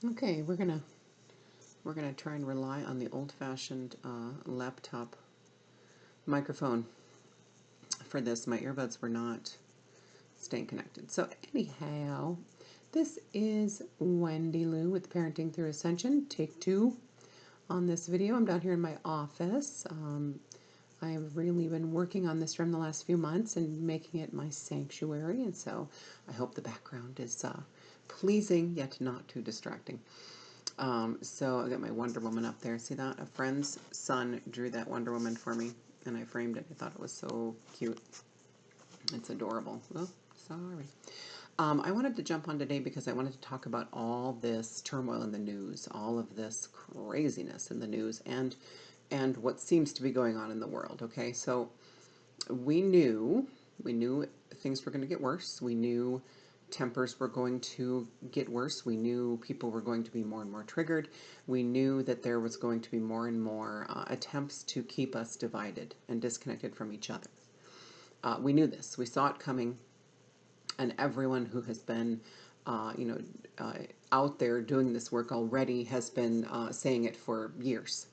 Okay, we're gonna try and rely on the old-fashioned laptop microphone for this. My earbuds were not staying connected. So anyhow, this is Wendy Lou with Parenting Through Ascension, take 2 on this video. I'm down here in my office. I've really been working on this from the last few months and making it my sanctuary, and so I hope the background is pleasing yet not too distracting. So I got my Wonder Woman up there. See that? A friend's son drew that Wonder Woman for me, and I framed it. I thought it was so cute. It's adorable. Oh, sorry. I wanted to jump on today because I wanted to talk about all this turmoil in the news, all of this craziness in the news, and what seems to be going on in the world. Okay, so we knew things were going to get worse. We knew tempers were going to get worse. We knew people were going to be more and more triggered. We knew that there was going to be more and more attempts to keep us divided and disconnected from each other. We knew this. We saw it coming, and everyone who has been, out there doing this work already has been saying it for years.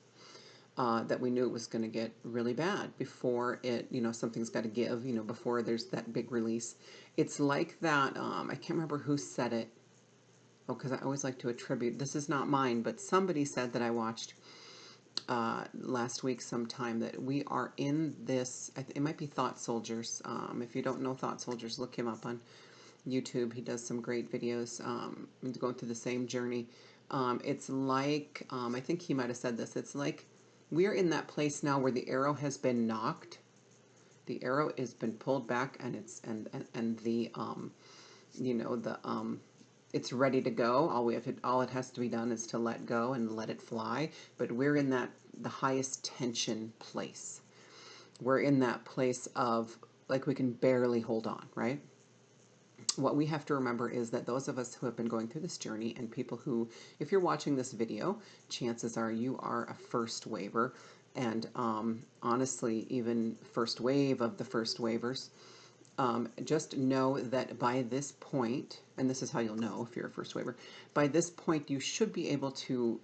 That we knew it was going to get really bad before it, something's got to give, before there's that big release. It's like that, I can't remember who said it. Oh, because I always like to attribute, this is not mine, but somebody said that I watched last week sometime that we are in this, it might be Thought Soldiers. If you don't know Thought Soldiers, look him up on YouTube. He does some great videos going through the same journey. It's like, I think he might have said this, it's like we're in that place now where the arrow has been knocked. The arrow has been pulled back, and it's and the it's ready to go. All it has to be done is to let go and let it fly. But we're in the highest tension place. We're in that place of like we can barely hold on, right? What we have to remember is that those of us who have been going through this journey, and people who, if you're watching this video, chances are you are a first waver, and honestly, even first wave of the first wavers, just know that by this point, and this is how you'll know if you're a first waver, by this point you should be able to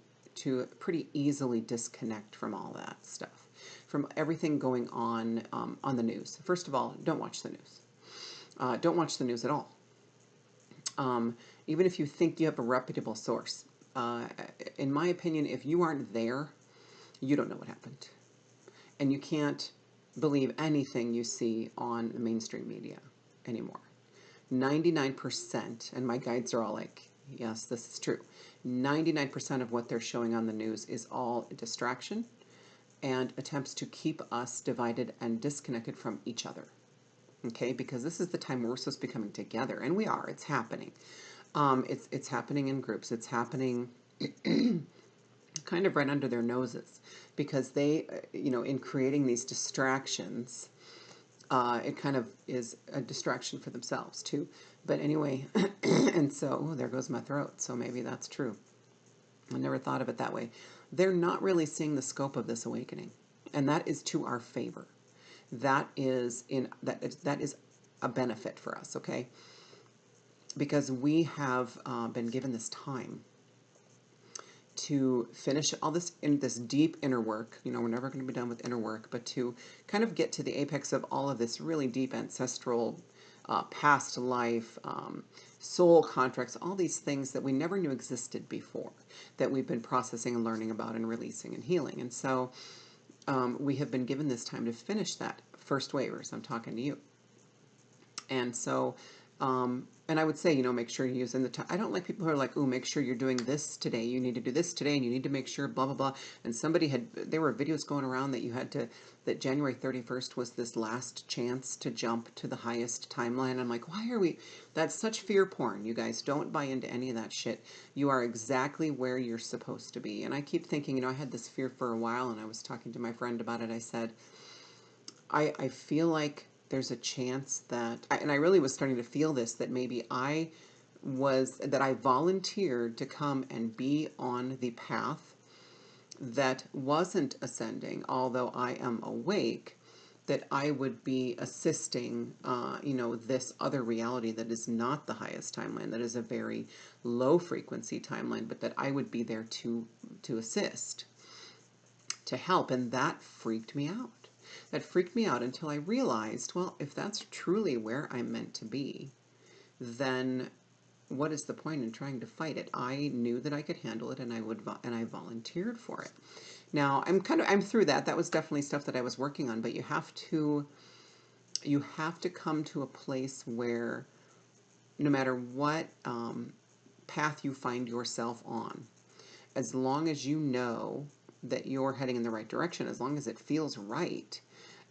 pretty easily disconnect from all that stuff, from everything going on the news. First of all, don't watch the news. Don't watch the news at all. Even if you think you have a reputable source. In my opinion, if you aren't there, you don't know what happened. And you can't believe anything you see on the mainstream media anymore. 99%, and my guides are all like, yes, this is true. 99% of what they're showing on the news is all distraction and attempts to keep us divided and disconnected from each other. Okay, because this is the time we're supposed to be coming together, and we are. It's happening. It's happening in groups. It's happening kind of right under their noses, because they, in creating these distractions, it kind of is a distraction for themselves too. But anyway, and so there goes my throat. So maybe that's true. I never thought of it that way. They're not really seeing the scope of this awakening, and that is to our favor. That is a benefit for us, okay? Because we have been given this time to finish all this in this deep inner work. We're never going to be done with inner work, but to kind of get to the apex of all of this really deep ancestral past life, soul contracts, all these things that we never knew existed before, that we've been processing and learning about and releasing and healing. And so we have been given this time to finish that. First wavers, I'm talking to you. And so, and I would say, make sure you're using the time. I don't like people who are like, oh, make sure you're doing this today. You need to do this today, and you need to make sure, blah, blah, blah. And there were videos going around that January 31st was this last chance to jump to the highest timeline. I'm like, why are we, that's such fear porn, you guys. Don't buy into any of that shit. You are exactly where you're supposed to be. And I keep thinking, I had this fear for a while, and I was talking to my friend about it. I said, I feel like there's a chance that, and I really was starting to feel this, that maybe I volunteered to come and be on the path that wasn't ascending, although I am awake, that I would be assisting, this other reality that is not the highest timeline, that is a very low frequency timeline, but that I would be there to assist, to help. And that freaked me out. That freaked me out until I realized, well, if that's truly where I'm meant to be, then what is the point in trying to fight it? I knew that I could handle it, and I volunteered for it. Now I'm through that. That was definitely stuff that I was working on, but you have to come to a place where no matter what path you find yourself on, as long as you know that you're heading in the right direction, as long as it feels right,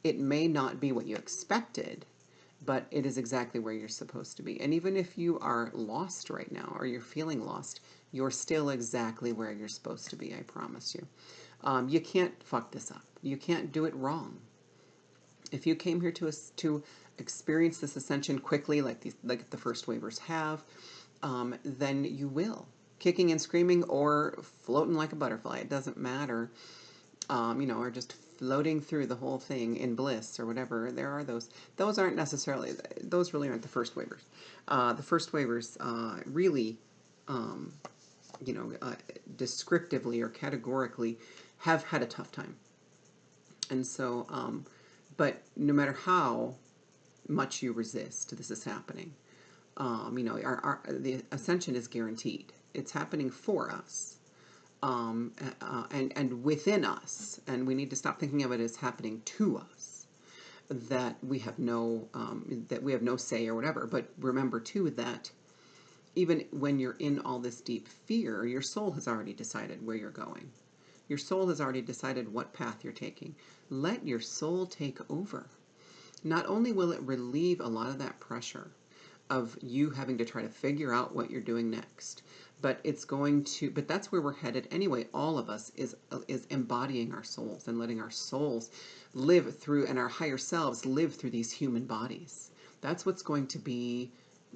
it may not be what you expected, but it is exactly where you're supposed to be. And even if you are lost right now, or you're feeling lost, you're still exactly where you're supposed to be, I promise you. You can't fuck this up. You can't do it wrong. If you came here to experience this ascension quickly, like the first wavers have, then you will. Kicking and screaming or floating like a butterfly, it doesn't matter, or just floating through the whole thing in bliss or whatever. There are those. Those aren't necessarily, those really aren't the first wavers. The first wavers really, descriptively or categorically have had a tough time. And so, but no matter how much you resist, this is happening. The ascension is guaranteed. It's happening for us, and within us, and we need to stop thinking of it as happening to us. That we have no say or whatever. But remember too that even when you're in all this deep fear, your soul has already decided where you're going. Your soul has already decided what path you're taking. Let your soul take over. Not only will it relieve a lot of that pressure of you having to try to figure out what you're doing next, but that's where we're headed anyway. All of us is embodying our souls and letting our souls live through, and our higher selves live through these human bodies. That's what's going to be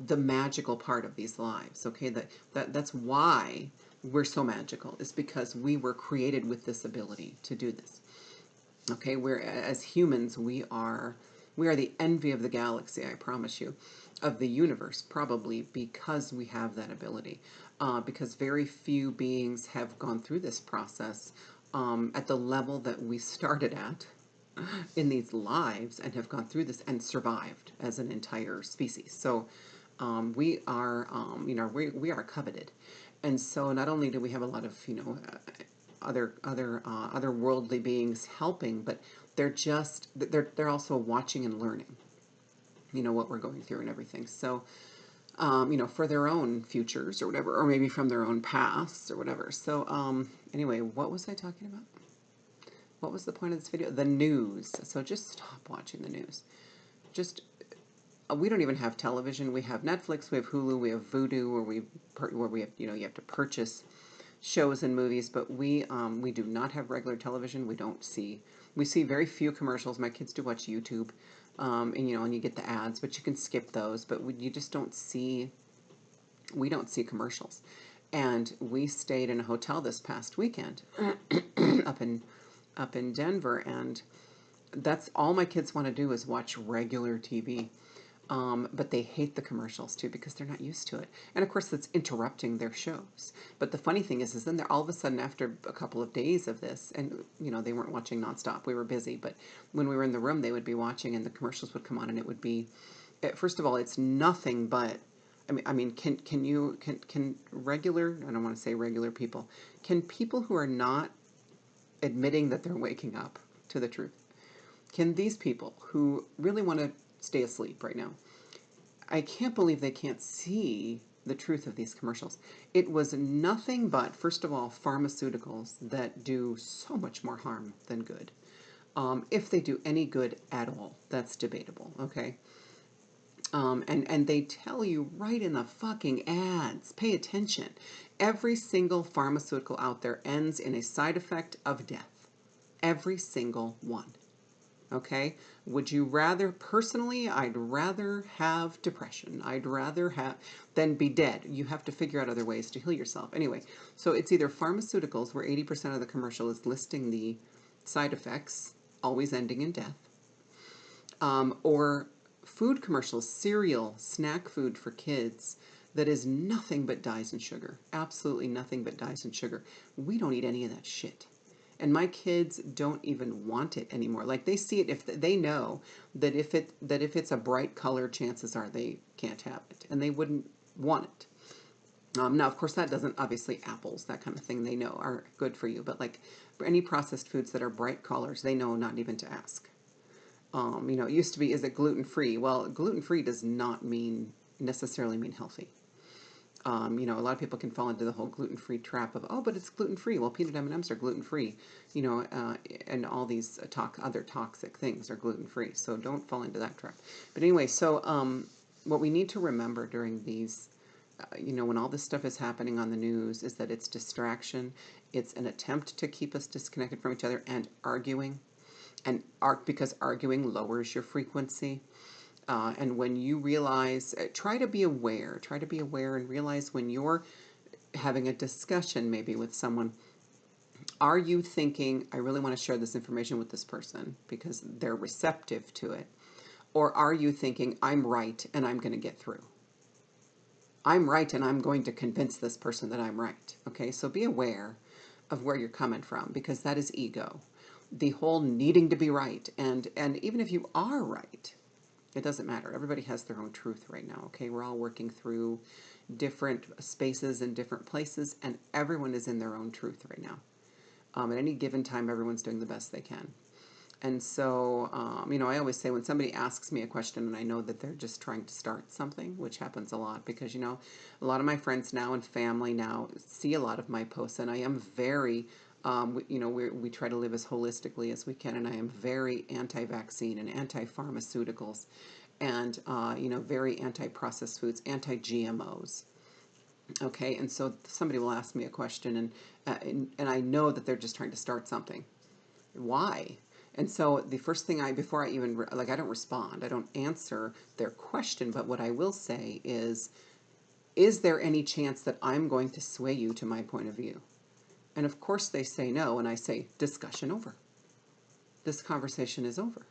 the magical part of these lives. Okay, that's why we're so magical, is because we were created with this ability to do this. Okay, as humans, we are the envy of the galaxy, I promise you, of the universe, probably because we have that ability. Because very few beings have gone through this process at the level that we started at in these lives, and have gone through this and survived as an entire species. So we are, we are coveted. And so not only do we have a lot of, other worldly beings helping, but they're also watching and learning, what we're going through and everything. So, for their own futures or whatever, or maybe from their own pasts or whatever. So, anyway, what was I talking about? What was the point of this video? The news. So just stop watching the news. We don't even have television. We have Netflix, we have Hulu, we have Vudu, where we have, you have to purchase shows and movies, but we do not have regular television. We see very few commercials. My kids do watch YouTube, and you get the ads, but you can skip those. But we don't see commercials. And we stayed in a hotel this past weekend up in Denver, and that's all my kids want to do is watch regular TV. But they hate the commercials too, because they're not used to it. And of course, that's interrupting their shows. But the funny thing is then they're all of a sudden, after a couple of days of this, and they weren't watching nonstop. We were busy, but when we were in the room, they would be watching, and the commercials would come on, and it would be, first of all, it's nothing but, can regular, I don't want to say regular people, can people who are not admitting that they're waking up to the truth, can these people who really want to stay asleep right now, I can't believe they can't see the truth of these commercials. It was nothing but, first of all, pharmaceuticals that do so much more harm than good. If they do any good at all, that's debatable, okay? And they tell you right in the fucking ads, pay attention. Every single pharmaceutical out there ends in a side effect of death. Every single one. Okay? Would you rather, personally, I'd rather have depression. I'd rather than be dead. You have to figure out other ways to heal yourself. Anyway, so it's either pharmaceuticals, where 80% of the commercial is listing the side effects, always ending in death, Or food commercials, cereal, snack food for kids that is nothing but dyes and sugar. Absolutely nothing but dyes and sugar. We don't eat any of that shit. And my kids don't even want it anymore. Like they see it, if they know that if it's a bright color, chances are they can't have it, and they wouldn't want it. Now, of course, that doesn't, obviously, apples, that kind of thing, they know are good for you. But like any processed foods that are bright colors, they know not even to ask. It used to be, is it gluten-free? Well, gluten-free does not necessarily mean healthy. A lot of people can fall into the whole gluten-free trap of, oh, but it's gluten-free. Well, peanut M&Ms are gluten-free, and all these other toxic things are gluten-free. So don't fall into that trap. But anyway, so what we need to remember during these, when all this stuff is happening on the news, is that it's distraction. It's an attempt to keep us disconnected from each other and arguing. Because arguing lowers your frequency. And when you realize, try to be aware and realize when you're having a discussion maybe with someone, are you thinking, I really want to share this information with this person because they're receptive to it? Or are you thinking, I'm right and I'm going to get through? I'm right and I'm going to convince this person that I'm right. Okay, so be aware of where you're coming from, because that is ego. The whole needing to be right, and even if you are right, it doesn't matter. Everybody has their own truth right now, okay? We're all working through different spaces and different places, and everyone is in their own truth right now. At any given time, everyone's doing the best they can. And so, I always say when somebody asks me a question and I know that they're just trying to start something, which happens a lot because, a lot of my friends now and family now see a lot of my posts, and I am very, we try to live as holistically as we can, and I am very anti-vaccine and anti-pharmaceuticals and, very anti-processed foods, anti-GMOs. Okay, and so somebody will ask me a question, and I know that they're just trying to start something. Why? And so the first thing before I even, I don't respond, I don't answer their question, but what I will say is there any chance that I'm going to sway you to my point of view? And of course they say no, and I say, discussion over. This conversation is over.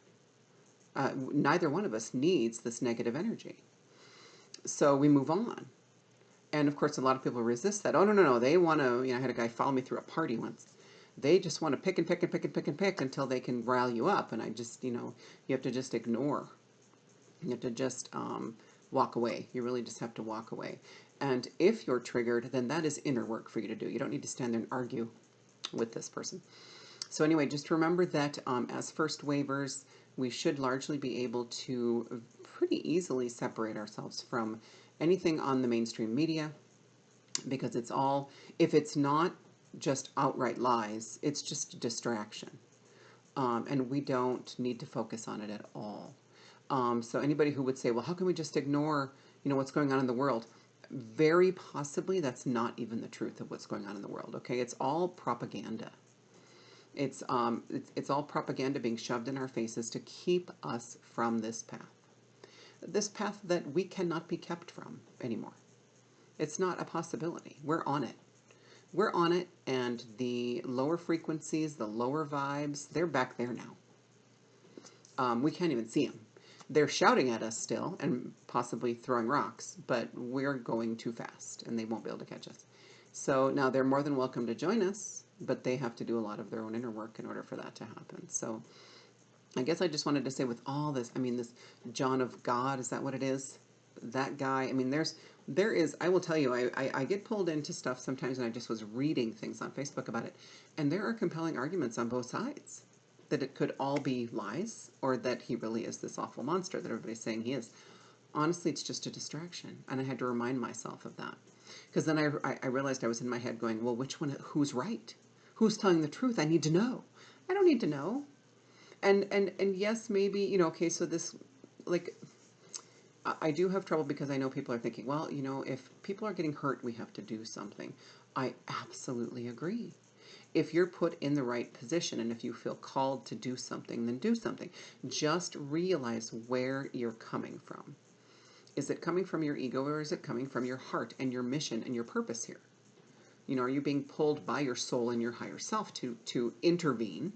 Neither one of us needs this negative energy. So we move on. And of course, a lot of people resist that. Oh, no, they want to, I had a guy follow me through a party once. They just want to pick and pick and pick and pick and pick until they can rile you up. And I just, you have to just ignore. You have to just walk away. You really just have to walk away. And if you're triggered, then that is inner work for you to do. You don't need to stand there and argue with this person. So anyway, just remember that as first wavers, we should largely be able to pretty easily separate ourselves from anything on the mainstream media, because it's all, if it's not just outright lies, it's just a distraction. And we don't need to focus on it at all. So anybody who would say, well, how can we just ignore, what's going on in the world? Very possibly that's not even the truth of what's going on in the world, okay? It's all propaganda. It's all propaganda being shoved in our faces to keep us from this path. This path that we cannot be kept from anymore. It's not a possibility. We're on it. We're on it, and the lower frequencies, the lower vibes, they're back there now. We can't even see them. They're shouting at us still and possibly throwing rocks, but we're going too fast, and they won't be able to catch us. So now they're more than welcome to join us, but they have to do a lot of their own inner work in order for that to happen. So I guess I just wanted to say with all this, this John of God, is that what it is? That guy, there is, I will tell you, I get pulled into stuff sometimes, and I just was reading things on Facebook about it, and there are compelling arguments on both sides that it could all be lies, or that he really is this awful monster that everybody's saying he is. Honestly, it's just a distraction, and I had to remind myself of that. Because then I realized I was in my head going, well, who's right? Who's telling the truth? I need to know. I don't need to know. And yes, maybe, okay, so this, I do have trouble because I know people are thinking, well, if people are getting hurt, we have to do something. I absolutely agree. If you're put in the right position and if you feel called to do something, then do something. Just realize where you're coming from. Is it coming from your ego, or is it coming from your heart and your mission and your purpose here? Are you being pulled by your soul and your higher self to intervene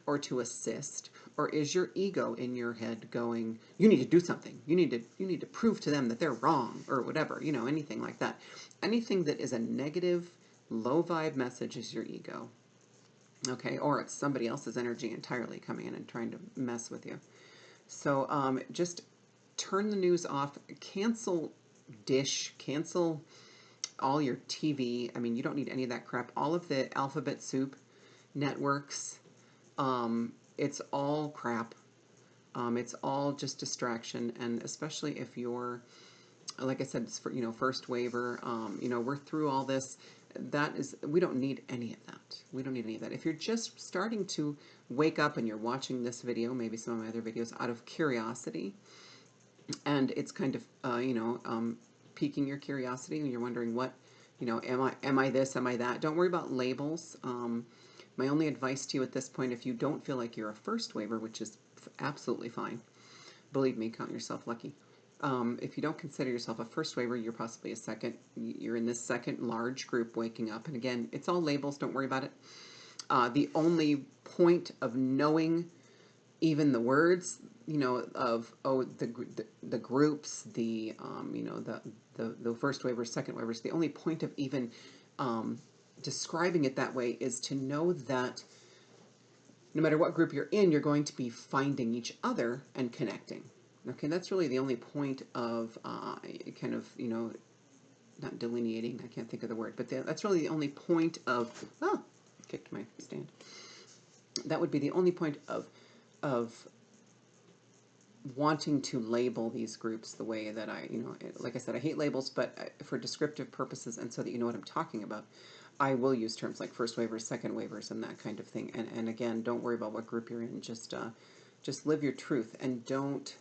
or to assist Or is your ego in your head going, you need to do something. You need to prove to them that they're wrong or whatever, anything like that. Anything that is a negative, low vibe message is your ego. Okay, or it's somebody else's energy entirely coming in and trying to mess with you. So just turn the news off, cancel Dish, cancel all your TV. I mean, you don't need any of that crap. All of the alphabet soup networks, it's all crap. It's all just distraction, and especially if you're, like I said, it's for, first waiver. We're through all this. We don't need any of that. We don't need any of that. If you're just starting to wake up and you're watching this video, maybe some of my other videos, out of curiosity, and it's kind of, piquing your curiosity, and you're wondering what, am I this, am I that? Don't worry about labels. My only advice to you at this point, if you don't feel like you're a first waiver, which is absolutely fine, believe me, count yourself lucky. If you don't consider yourself a first waiver, you're possibly a second. You're in this second large group waking up. And again, it's all labels. Don't worry about it. The only point of knowing even the words, of the groups, the first waivers, second waivers, the only point of even describing it that way is to know that no matter what group you're in, you're going to be finding each other and connecting. Okay, that's really the only point of kind of, not delineating, I can't think of the word, but that's really the only point of, kicked my stand. That would be the only point of wanting to label these groups the way that like I said, I hate labels, but for descriptive purposes and so that you know what I'm talking about, I will use terms like first waivers, second waivers, and that kind of thing. And again, don't worry about what group you're in. Just live your truth and don't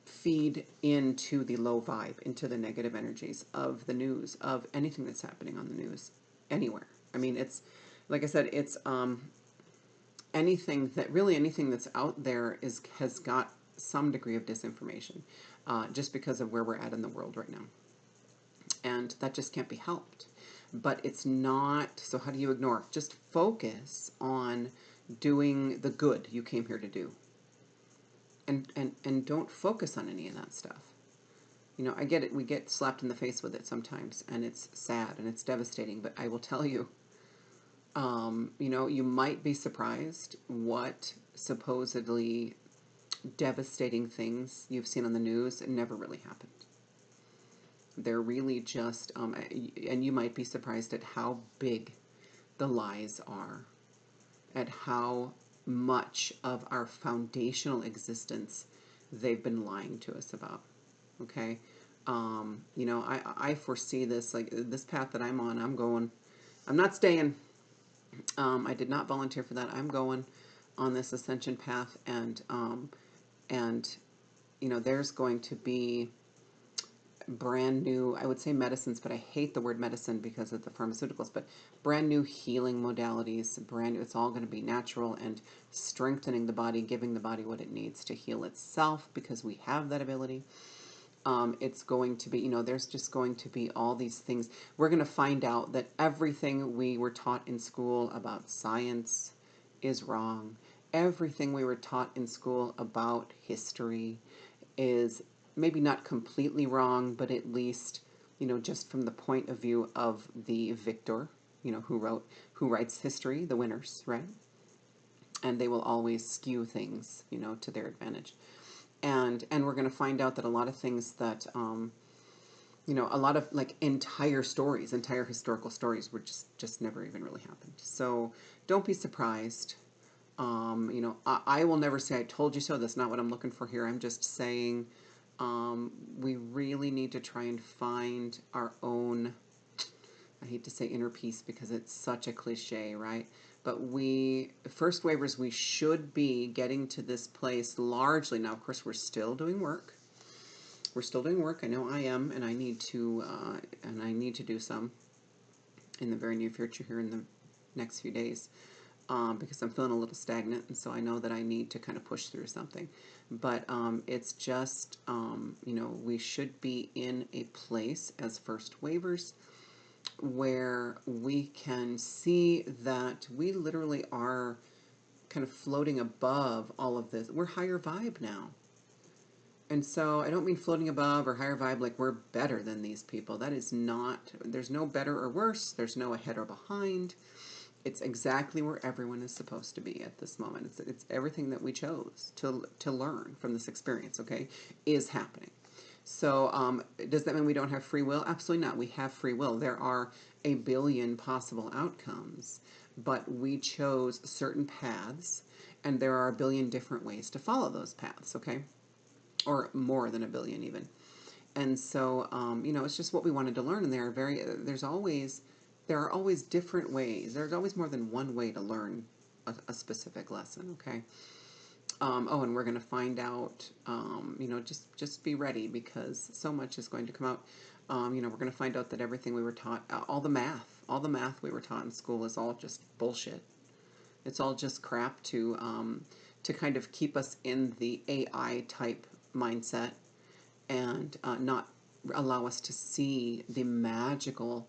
feed into the low vibe, into the negative energies of the news, of anything that's happening on the news, anywhere. I mean, it's, like I said, it's anything that's out there has got some degree of disinformation, just because of where we're at in the world right now. And that just can't be helped. But it's not, so how do you ignore? Just focus on doing the good you came here to do. And don't focus on any of that stuff. I get it. We get slapped in the face with it sometimes, and it's sad and it's devastating. But I will tell you, you might be surprised what supposedly devastating things you've seen on the news never really happened. They're really just, and you might be surprised at how big the lies are, at how much of our foundational existence they've been lying to us about. Okay? I foresee this, like this path that I'm on, I'm not staying. I did not volunteer for that. I'm going on this ascension path, and there's going to be brand new, I would say medicines, but I hate the word medicine because of the pharmaceuticals, but brand new healing modalities, it's all going to be natural and strengthening the body, giving the body what it needs to heal itself, because we have that ability. It's going to be, there's just going to be all these things. We're going to find out that everything we were taught in school about science is wrong. Everything we were taught in school about history is maybe not completely wrong, but at least, just from the point of view of the victor, who writes history, the winners, right? And they will always skew things, to their advantage. And we're going to find out that a lot of things that, a lot of like entire historical stories were just never even really happened. So don't be surprised. I will never say I told you so. That's not what I'm looking for here. I'm just saying we really need to try and find our own, I hate to say inner peace because it's such a cliche, right? But first waivers, we should be getting to this place largely. Now, of course, we're still doing work. I know I am, and I need to do some in the very near future here in the next few days. Because I'm feeling a little stagnant, and so I know that I need to kind of push through something. But it's just, we should be in a place as first waivers where we can see that we literally are kind of floating above all of this. We're higher vibe now. And so I don't mean floating above or higher vibe like we're better than these people. That is not, there's no better or worse. There's no ahead or behind. It's exactly where everyone is supposed to be at this moment. It's everything that we chose to learn from this experience, okay, is happening. So does that mean we don't have free will? Absolutely not. We have free will. There are a billion possible outcomes, but we chose certain paths, and there are a billion different ways to follow those paths, okay? Or more than a billion even. And so, it's just what we wanted to learn. And there are always different ways. There's always more than one way to learn a specific lesson, okay? And we're going to find out, just be ready because so much is going to come out. We're going to find out that everything we were taught, all the math we were taught in school is all just bullshit. It's all just crap to kind of keep us in the AI type mindset and not allow us to see the magical,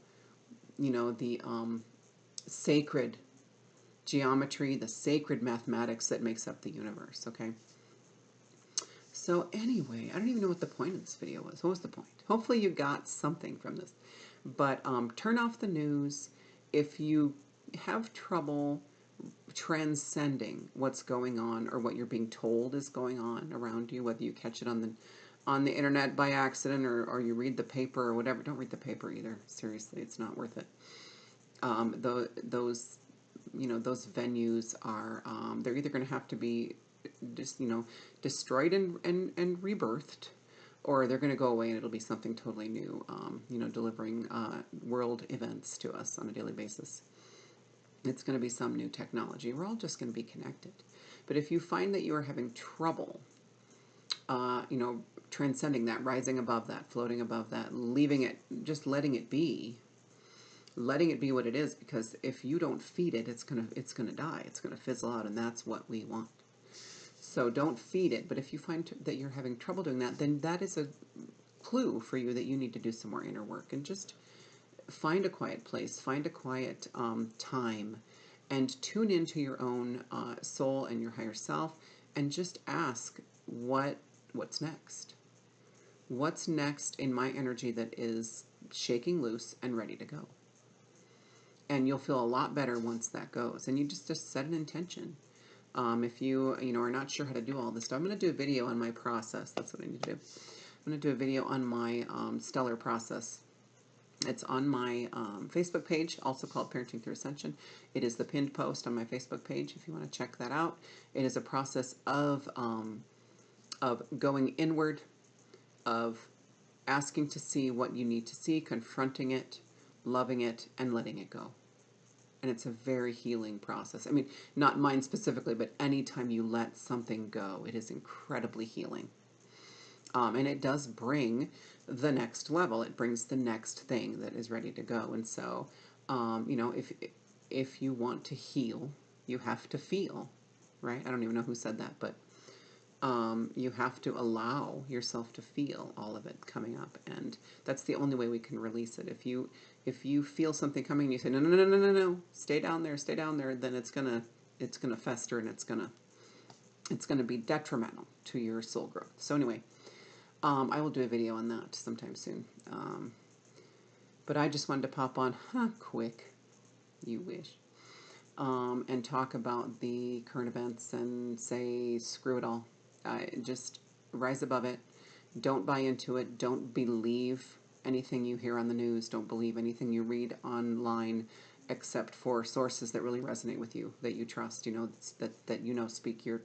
the sacred geometry, the sacred mathematics that makes up the universe, okay? So anyway, I don't even know what the point of this video was. What was the point? Hopefully you got something from this. But turn off the news. If you have trouble transcending what's going on or what you're being told is going on around you, whether you catch it on the internet by accident or you read the paper or whatever, don't read the paper either. Seriously, it's not worth it. Those venues are, they're either going to have to be just, destroyed and rebirthed, or they're going to go away and it'll be something totally new, delivering world events to us on a daily basis. It's going to be some new technology. We're all just going to be connected. But if you find that you are having trouble, transcending that, rising above that, floating above that, leaving it, just letting it be what it is, because if you don't feed it, it's gonna die. It's gonna fizzle out, and that's what we want. So don't feed it. But if you find that you're having trouble doing that, then that is a clue for you that you need to do some more inner work and just find a quiet place, find a quiet time, and tune into your own soul and your higher self, and just ask what's next. What's next in my energy that is shaking loose and ready to go? And you'll feel a lot better once that goes. And you just set an intention. If you are not sure how to do all this stuff, I'm going to do a video on my process. That's what I need to do. I'm going to do a video on my stellar process. It's on my Facebook page, also called Parenting Through Ascension. It is the pinned post on my Facebook page if you want to check that out. It is a process of going inward, of asking to see what you need to see, confronting it, loving it, and letting it go. And it's a very healing process. I mean, not mine specifically, but anytime you let something go, it is incredibly healing. And it does bring the next level. It brings the next thing that is ready to go. And so, if you want to heal, you have to feel, right? I don't even know who said that, but you have to allow yourself to feel all of it coming up, and that's the only way we can release it. If you feel something coming and you say no, stay down there, then it's gonna fester, and it's gonna be detrimental to your soul growth. So anyway, I will do a video on that sometime soon. But I just wanted to pop on quick, you wish, and talk about the current events and say screw it all. Just rise above it. Don't buy into it. Don't believe anything you hear on the news. Don't believe anything you read online, except for sources that really resonate with you, that you trust, that speak your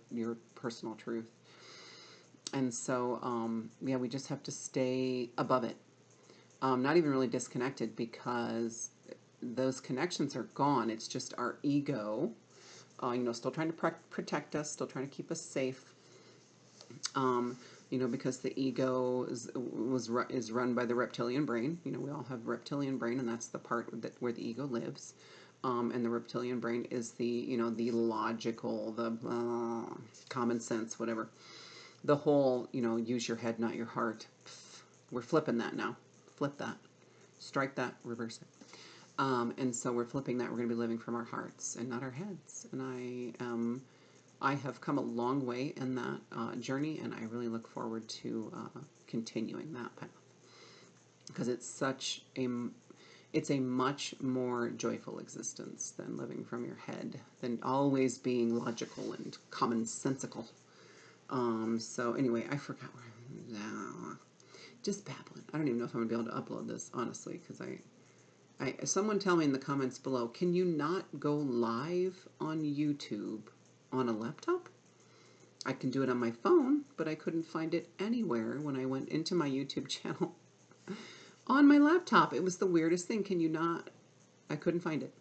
personal truth. And so, we just have to stay above it. Not even really disconnected, because those connections are gone. It's just our ego, still trying to protect us, still trying to keep us safe. Because the ego is run by the reptilian brain. We all have reptilian brain, and that's the part where the ego lives. And the reptilian brain is the logical, the common sense, whatever. The whole, use your head, not your heart. We're flipping that now. Flip that. Strike that. Reverse it. And so we're flipping that. We're going to be living from our hearts and not our heads. And I am I have come a long way in that journey, and I really look forward to continuing that path, because it's a much more joyful existence than living from your head, than always being logical and commonsensical. So anyway, I forgot where I'm now. Just babbling. I don't even know if I'm going to be able to upload this, honestly, because someone tell me in the comments below, can you not go live on YouTube on a laptop? I can do it on my phone, but I couldn't find it anywhere when I went into my YouTube channel on my laptop. It was the weirdest thing. Can you not? I couldn't find it.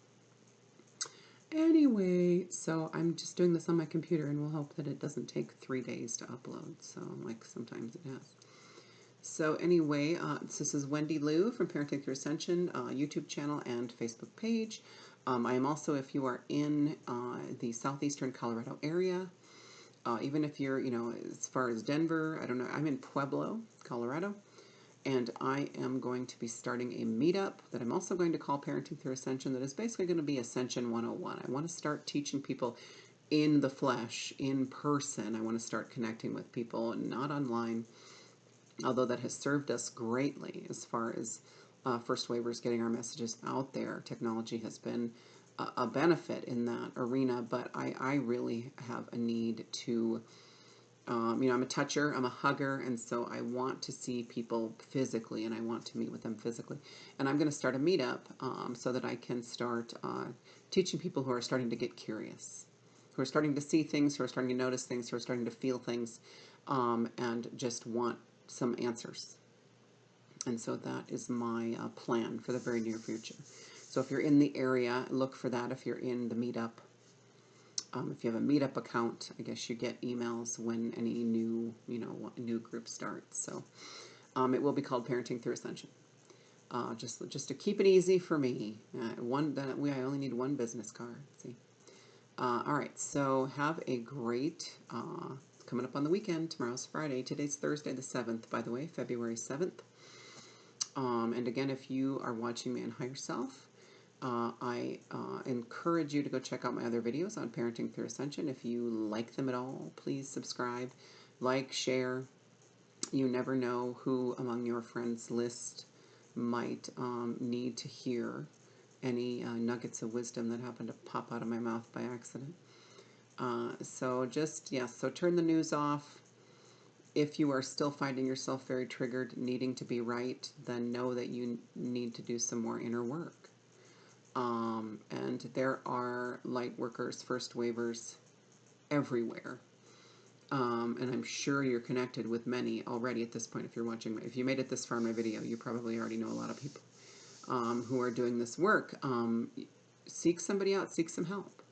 Anyway, so I'm just doing this on my computer, and we'll hope that it doesn't take 3 days to upload. So, like sometimes it has. So anyway, this is Wendy Liu from Parenting Through Ascension YouTube channel and Facebook page. I am also, if you are in the southeastern Colorado area, even if you're, as far as Denver, I don't know, I'm in Pueblo, Colorado, and I am going to be starting a meetup that I'm also going to call Parenting Through Ascension, that is basically going to be Ascension 101. I want to start teaching people in the flesh, in person. I want to start connecting with people, not online, although that has served us greatly as far as First Wavers getting our messages out there. Technology has been a benefit in that arena, but I really have a need to, I'm a toucher, I'm a hugger, and so I want to see people physically, and I want to meet with them physically. And I'm going to start a meetup so that I can start teaching people who are starting to get curious, who are starting to see things, who are starting to notice things, who are starting to feel things, and just want some answers. And so that is my plan for the very near future. So if you're in the area, look for that. If you're in the meetup, if you have a meetup account, I guess you get emails when any new, new group starts. So it will be called Parenting Through Ascension. Just to keep it easy for me. I only need one business card. See. All right. So have a great. Coming up on the weekend. Tomorrow's Friday. Today's Thursday the 7th, by the way, February 7th. And again, if you are watching me on Higher Self, I encourage you to go check out my other videos on Parenting Through Ascension. If you like them at all, please subscribe, like, share. You never know who among your friends list might need to hear any nuggets of wisdom that happen to pop out of my mouth by accident. So turn the news off. If you are still finding yourself very triggered, needing to be right, then know that you need to do some more inner work. And there are light workers, First Wavers everywhere. And I'm sure you're connected with many already at this point. If you're watching, if you made it this far in my video, you probably already know a lot of people who are doing this work. Seek somebody out, seek some help.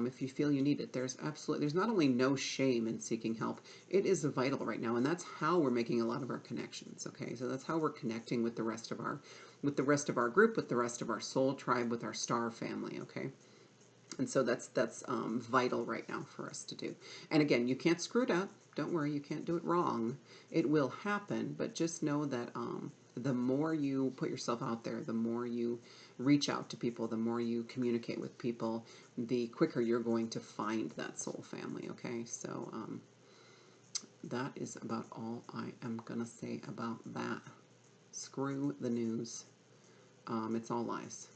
If you feel you need it, there's not only no shame in seeking help, it is vital right now, and that's how we're making a lot of our connections. Okay, so that's how we're connecting with the rest of our group, with the rest of our soul tribe, with our star family. Okay, and so that's vital right now for us to do. And again, you can't screw it up. Don't worry, you can't do it wrong. It will happen, but just know that the more you put yourself out there, the more you reach out to people, the more you communicate with people, the quicker you're going to find that soul family, okay? So that is about all I am going to say about that. Screw the news. It's all lies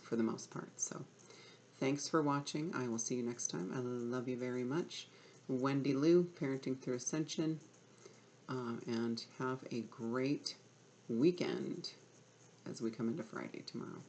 for the most part. So thanks for watching. I will see you next time. I love you very much. Wendy Liu, Parenting Through Ascension. And have a great weekend as we come into Friday tomorrow.